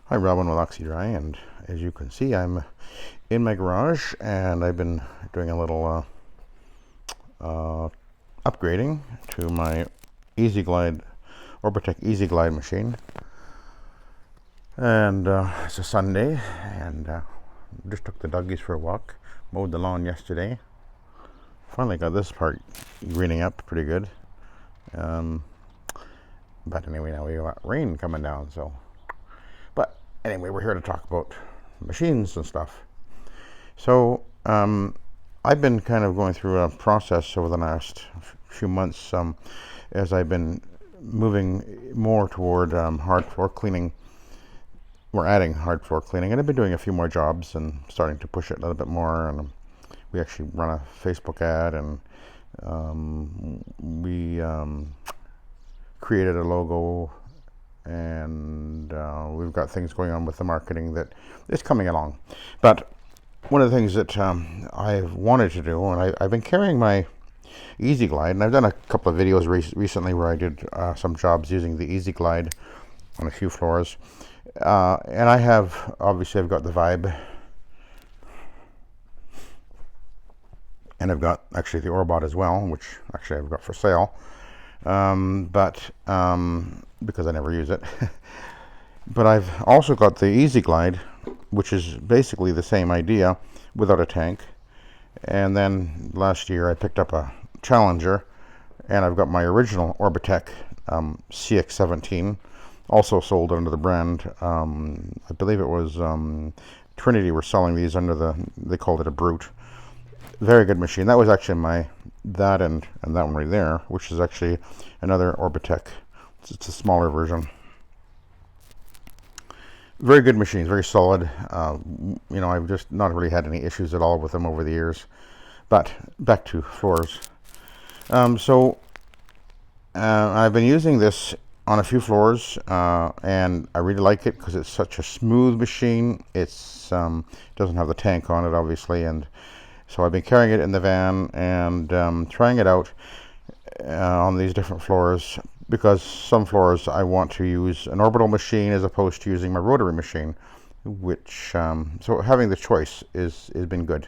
Hi, Robin with Oxy-Dry, and as you can see, I'm in my garage, and I've been doing a little upgrading to my Easyglide, Orbitec Easyglide machine. And it's a Sunday, and just took the doggies for a walk, mowed the lawn yesterday. Finally got this part greening up pretty good. But anyway, now we got rain coming down, so. But anyway, we're here to talk about machines and stuff. So I've been kind of going through a process over the last few months as I've been moving more toward hard floor cleaning. We're adding hard floor cleaning, and I've been doing a few more jobs and starting to push it a little bit more. And we actually run a Facebook ad, and we created a logo, and we've got things going on with the marketing that is coming along. But one of the things that I've wanted to do, and I've been carrying my Easyglide, and I've done a couple of videos recently where I did some jobs using the Easyglide on a few floors. And I have, obviously I've got the Vibe, and I've got actually the Orbot as well, which actually I've got for sale. Because I never use it. But I've also got the Easyglide, which is basically the same idea without a tank. And then last year I picked up a Challenger, and I've got my original Orbitec CX-17, also sold under the brand. I believe it was Trinity were selling these under they called it a Brute. Very good machine. That was actually that and that one right there, which is actually another Orbitec. It's a smaller version. Very good machines, very solid. I've just not really had any issues at all with them over the years. But back to floors. I've been using this on a few floors, and I really like it because it's such a smooth machine. It's doesn't have the tank on it, obviously, and so I've been carrying it in the van and trying it out on these different floors, because some floors I want to use an orbital machine as opposed to using my rotary machine, which so having the choice has been good.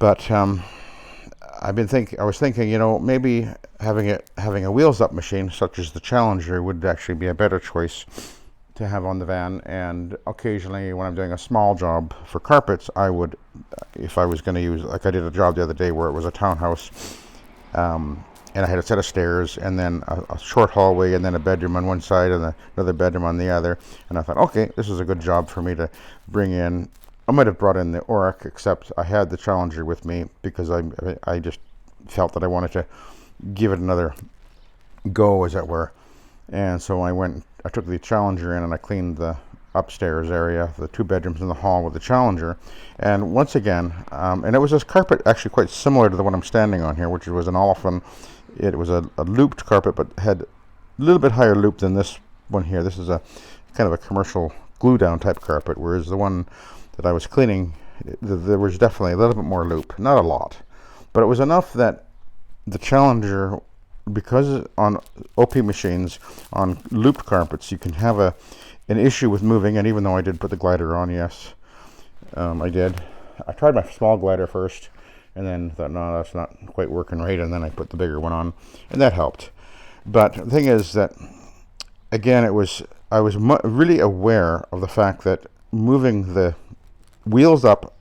But I was thinking, maybe having a wheels up machine such as the Challenger would actually be a better choice to have on the van. And occasionally when I'm doing a small job for carpets, I would, if I was going to use, like I did a job the other day where it was a townhouse, and I had a set of stairs, and then a short hallway, and then a bedroom on one side and another bedroom on the other. And I thought, okay, this is a good job for me to bring in. I might have brought in the Auric, except I had the Challenger with me because I just felt that I wanted to give it another go, as it were. And so I took the Challenger in and I cleaned the upstairs area, the two bedrooms in the hall with the Challenger. And once again, and it was this carpet actually quite similar to the one I'm standing on here, which was an olefin. It was a looped carpet, but had a little bit higher loop than this one here. This is a kind of a commercial glue down type carpet, whereas the one that I was cleaning, there was definitely a little bit more loop. Not a lot, but it was enough that the Challenger, because on OP machines, on looped carpets, you can have an issue with moving. And even though I did put the glider on, yes, I did. I tried my small glider first, and then thought, no, that's not quite working right, and then I put the bigger one on, and that helped. But the thing is that, again, I was really aware of the fact that moving the wheels up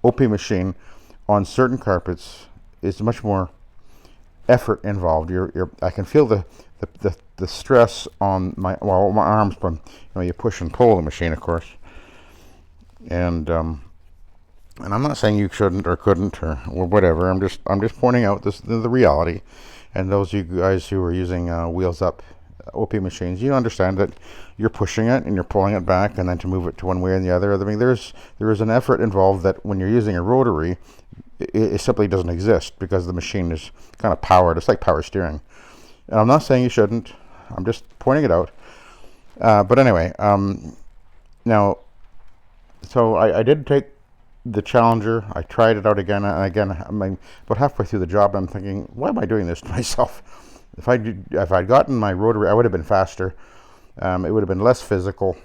OP machine on certain carpets is much more effort involved. I can feel the stress on my arms, but you push and pull the machine, of course. And I'm not saying you shouldn't or couldn't or whatever. I'm just pointing out the reality. And those of you guys who are using wheels up OP machines, you understand that you're pushing it and you're pulling it back, and then to move it to one way and the other. I mean, there is an effort involved that when you're using a rotary, it simply doesn't exist because the machine is kind of powered. It's like power steering. And I'm not saying you shouldn't. I'm just pointing it out. But anyway, now, so I did take the Challenger. I tried it out again and again. I'm about halfway through the job, I'm thinking, why am I doing this to myself? If I'd gotten my rotary, I would have been faster. It would have been less physical.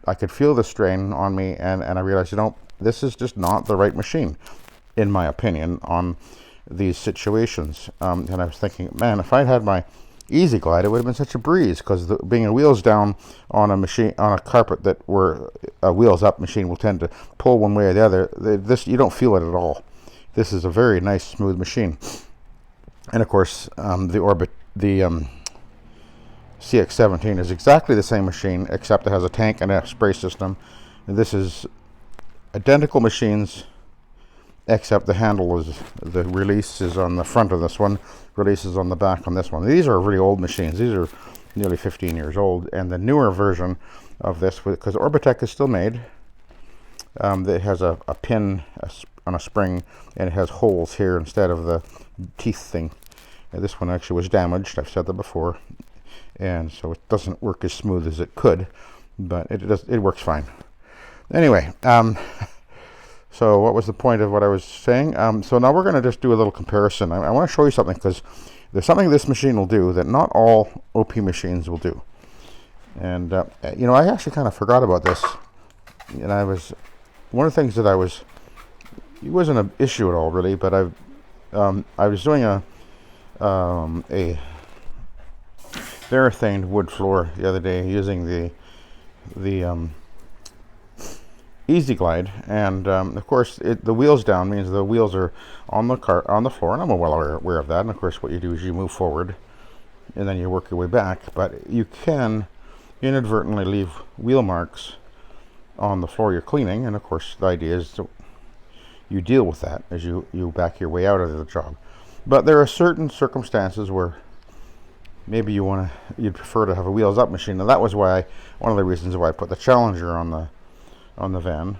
I could feel the strain on me, and I realized, you know, this is just not the right machine, in my opinion, on these situations. And I was thinking, man, if I'd had my Easyglide, it would have been such a breeze, because being a wheels down on a machine, on a carpet that where a wheels up machine will tend to pull one way or the other. This, you don't feel it at all. This is a very nice, smooth machine. And of course, the CX-17 is exactly the same machine, except it has a tank and a spray system. And this is identical machines, except the handle is, the release is on the front of this one, release is on the back on this one. These are really old machines. These are nearly 15 years old, and the newer version of this, because Orbitec is still made, it has a pin on a spring, and it has holes here instead of the teeth thing. And this one actually was damaged, I've said that before, and so it doesn't work as smooth as it could, but it works fine. Anyway, so what was the point of what I was saying? So now we're going to just do a little comparison. I want to show you something, because there's something this machine will do that not all OP machines will do. And, you know, I actually kind of forgot about this. And one of the things that it wasn't an issue at all, really, but I was doing a varathaned wood floor the other day using the Easyglide, and of course the wheels down means the wheels are on the floor, and I'm well aware of that. And of course what you do is you move forward and then you work your way back, but you can inadvertently leave wheel marks on the floor you're cleaning, and of course the idea is you deal with that as you back your way out of the job. But there are certain circumstances where maybe you'd prefer to have a wheels up machine, and that was one of the reasons why I put the Challenger on the van.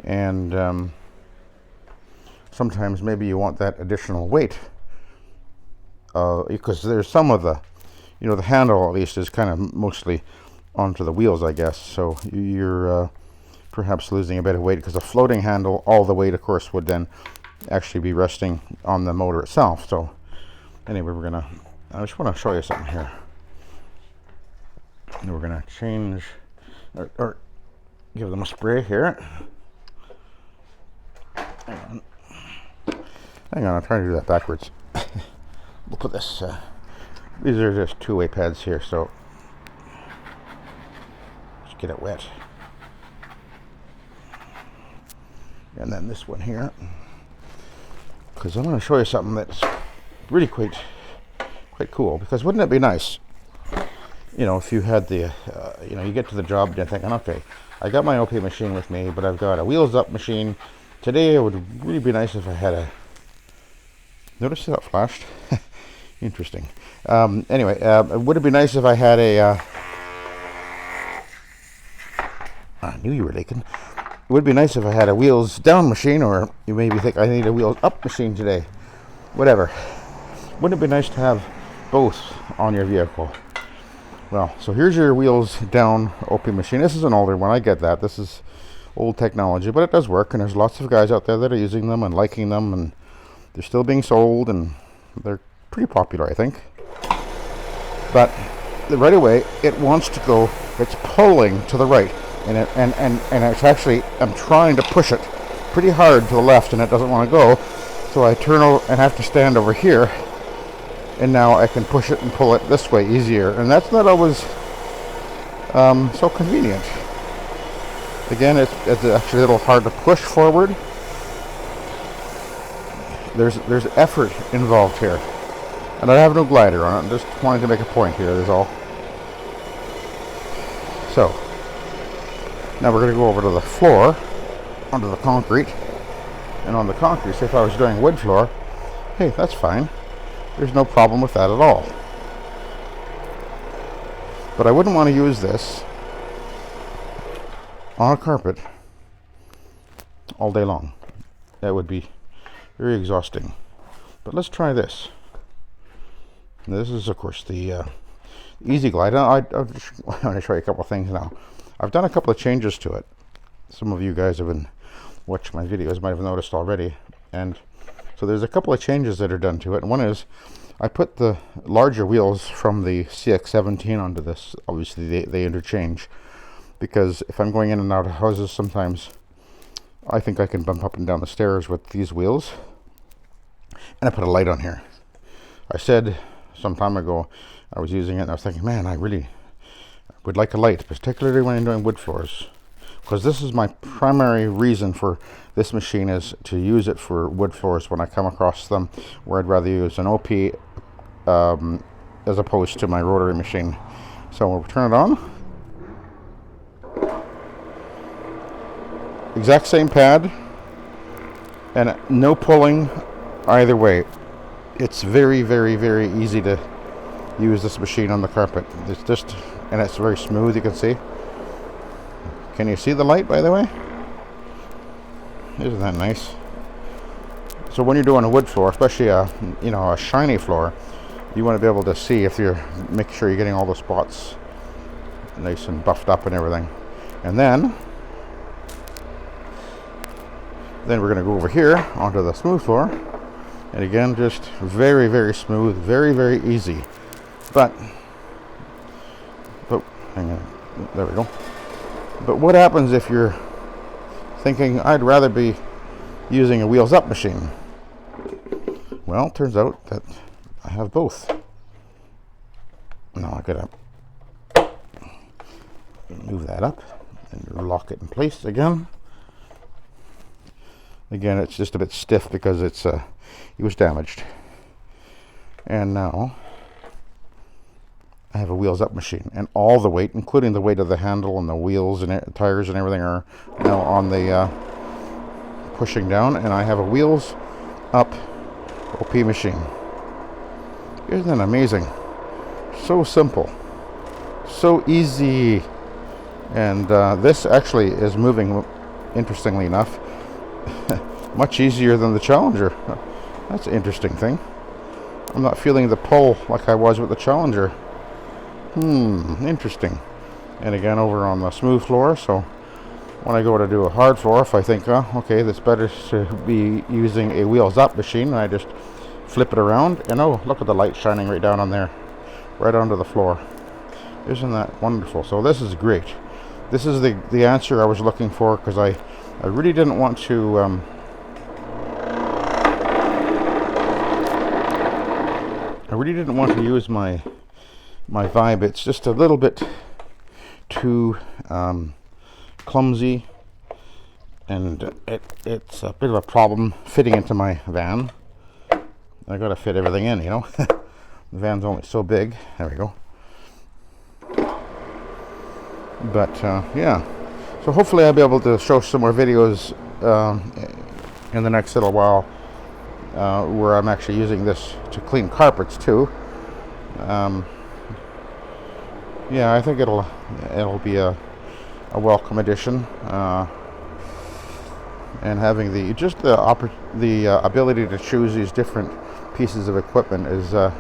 And sometimes maybe you want that additional weight, because there's some of the, you know, the handle at least is kind of mostly onto the wheels, I guess, so you're perhaps losing a bit of weight, because the floating handle, all the weight of course would then actually be resting on the motor itself. So anyway, I just want to show you something here. And we're gonna change or give them a spray here. Hang on, I'm trying to do that backwards. We'll put this, these are just two-way pads here, so just get it wet. And then this one here, because I'm going to show you something that's really quite cool. Because wouldn't it be nice, you know, if you had the, you know, you get to the job and you're thinking, okay, I got my OP machine with me, but I've got a wheels up machine. Today it would really be nice if I had notice that flashed? Interesting. Anyway, would it be nice if I had I knew you were leaking. It would be nice if I had a wheels down machine, or you maybe think I need a wheels up machine today. Whatever. Wouldn't it be nice to have both on your vehicle? Well, so here's your wheels down OP machine. This is an older one, I get that. This is old technology, but it does work, and there's lots of guys out there that are using them and liking them, and they're still being sold, and they're pretty popular, I think. But right away, it wants to go, it's pulling to the right, and it's actually, I'm trying to push it pretty hard to the left, and it doesn't want to go, so I turn over and have to stand over here, and now I can push it and pull it this way easier, and that's not always so convenient. Again, it's actually a little hard to push forward. There's effort involved here, and I have no glider on it. I'm just wanting to make a point here, that's all. So now we're going to go over to the floor, onto the concrete, and on the concrete, say if I was doing wood floor, hey, that's fine. There's no problem with that at all. But I wouldn't want to use this on a carpet all day long. That would be very exhausting. But let's try this. And this is, of course, the Easyglide. I want to show you a couple of things now. I've done a couple of changes to it. Some of you guys have been watching my videos, might have noticed already. And so there's a couple of changes that are done to it. And one is I put the larger wheels from the CX-17 onto this. Obviously they interchange, because if I'm going in and out of houses sometimes, I think I can bump up and down the stairs with these wheels. And I put a light on here. I said some time ago I was using it and I was thinking, man, I really would like a light, particularly when I'm doing wood floors, because this is my primary reason for this machine, is to use it for wood floors when I come across them where I'd rather use an OP as opposed to my rotary machine. So we'll turn it on. Exact same pad, and no pulling either way. It's very, very, very easy to use this machine on the carpet. It's just, and it's very smooth, you can see. Can you see the light, by the way? Isn't that nice? So when you're doing a wood floor, especially a shiny floor, you want to be able to see if you're, make sure you're getting all the spots nice and buffed up and everything. And then we're going to go over here onto the smooth floor, and again, just very, very smooth, very, very easy. But hang on, there we go. But what happens if you're thinking, I'd rather be using a wheels up machine? Well, it turns out that I have both. Now I gotta move that up and lock it in place again. Again, it's just a bit stiff because it was damaged. And now I have a wheels up machine, and all the weight, including the weight of the handle and the wheels and tires and everything, are now on the pushing down, and I have a wheels up OP machine. Isn't that amazing? So simple, so easy. And this actually is moving, interestingly enough, much easier than the Challenger. That's an interesting thing. I'm not feeling the pull like I was with the Challenger. Interesting. And again, over on the smooth floor, so when I go to do a hard floor, if I think, oh, okay, that's better to be using a wheels up machine, I just flip it around, and oh, look at the light shining right down on there, right onto the floor. Isn't that wonderful? So this is great. This is the answer I was looking for, because I really didn't want to use my Vibe. It's just a little bit too clumsy, and it's a bit of a problem fitting into my van. I gotta fit everything in, you know. The van's only so big. There we go. But yeah, so hopefully I'll be able to show some more videos in the next little while where I'm actually using this to clean carpets too. Yeah, I think it'll be a welcome addition, and having the ability to choose these different pieces of equipment is yeah,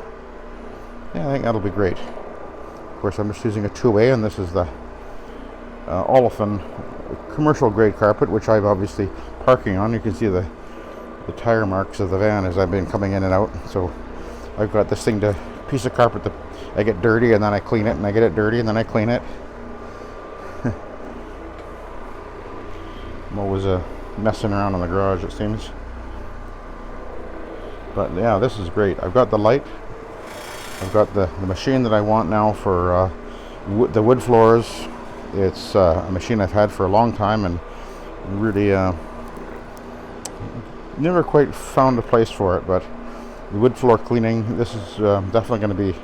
I think that'll be great. Of course, I'm just using a 2A, and this is the olefin commercial grade carpet, which I'm obviously parking on. You can see the tire marks of the van as I've been coming in and out. So I've got this piece of carpet that I get dirty, and then I clean it, and I get it dirty, and then I clean it. I'm always messing around in the garage, it seems. But yeah, this is great. I've got the light. I've got the machine that I want now for the wood floors. It's a machine I've had for a long time, and really never quite found a place for it. But the wood floor cleaning, this is definitely going to be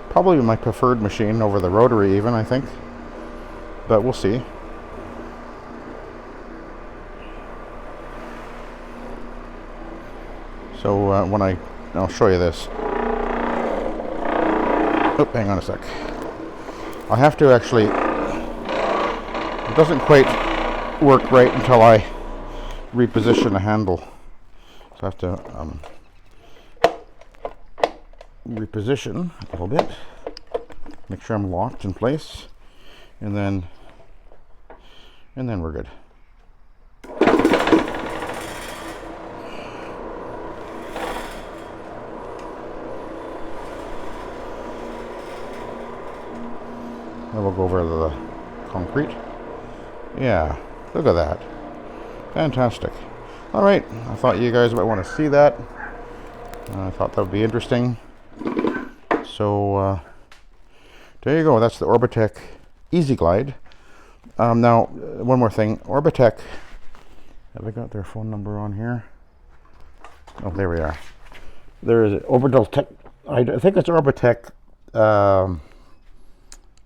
probably my preferred machine over the rotary even, I think. But we'll see. So I'll show you this. Oh, hang on a sec. I have to actually, it doesn't quite work right until I reposition the handle. So I have to reposition a little bit, make sure I'm locked in place, and then we're good. Then we'll go over the concrete. Yeah, look at that. Fantastic. All right, I thought you guys might want to see that. I thought that would be interesting. So there you go. That's the Orbitec Easyglide. Now, one more thing. Orbitec. Have I got their phone number on here? Oh, there we are. There is Orbitec. I think it's Orbitec.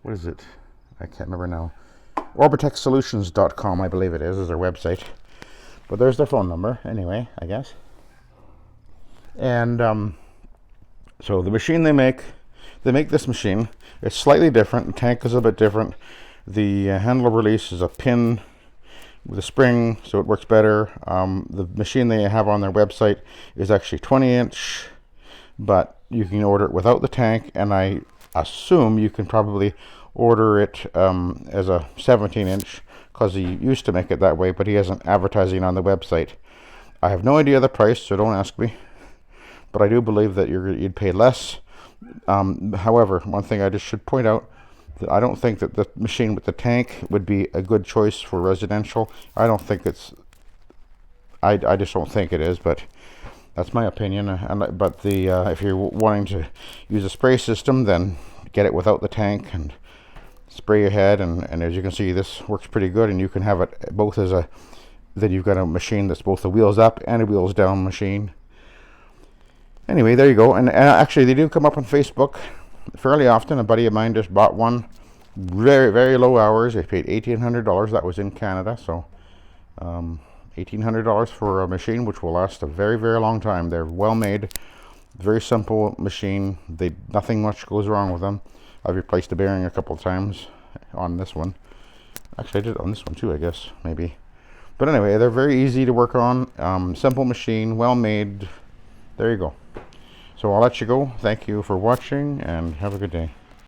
What is it? I can't remember now. OrbitecSolutions.com, I believe it is their website. But there's their phone number, anyway, I guess. And so the machine they make this machine. It's slightly different. The tank is a bit different. The handle release is a pin with a spring, so it works better. The machine they have on their website is actually 20-inch, but you can order it without the tank, and I assume you can probably order it as a 17-inch, because he used to make it that way, but he isn't advertising on the website. I have no idea the price, so don't ask me, but I do believe that you'd pay less. However, one thing I just should point out, that I don't think that the machine with the tank would be a good choice for residential. I don't think it's, I just don't think it is, but that's my opinion. But if you're wanting to use a spray system, then get it without the tank and spray your head, and as you can see, this works pretty good, and you can have it both as then you've got a machine that's both a wheels up and a wheels down machine. Anyway, there you go. And actually, they do come up on Facebook fairly often. A buddy of mine just bought one, very, very low hours. They paid $1,800. That was in Canada, so $1,800 for a machine which will last a very, very long time. They're well made, very simple machine. Nothing much goes wrong with them. I've replaced a bearing a couple of times on this one. Actually, I did on this one too, I guess, maybe. But anyway, they're very easy to work on. Simple machine, well made. There you go. So I'll let you go. Thank you for watching, and have a good day.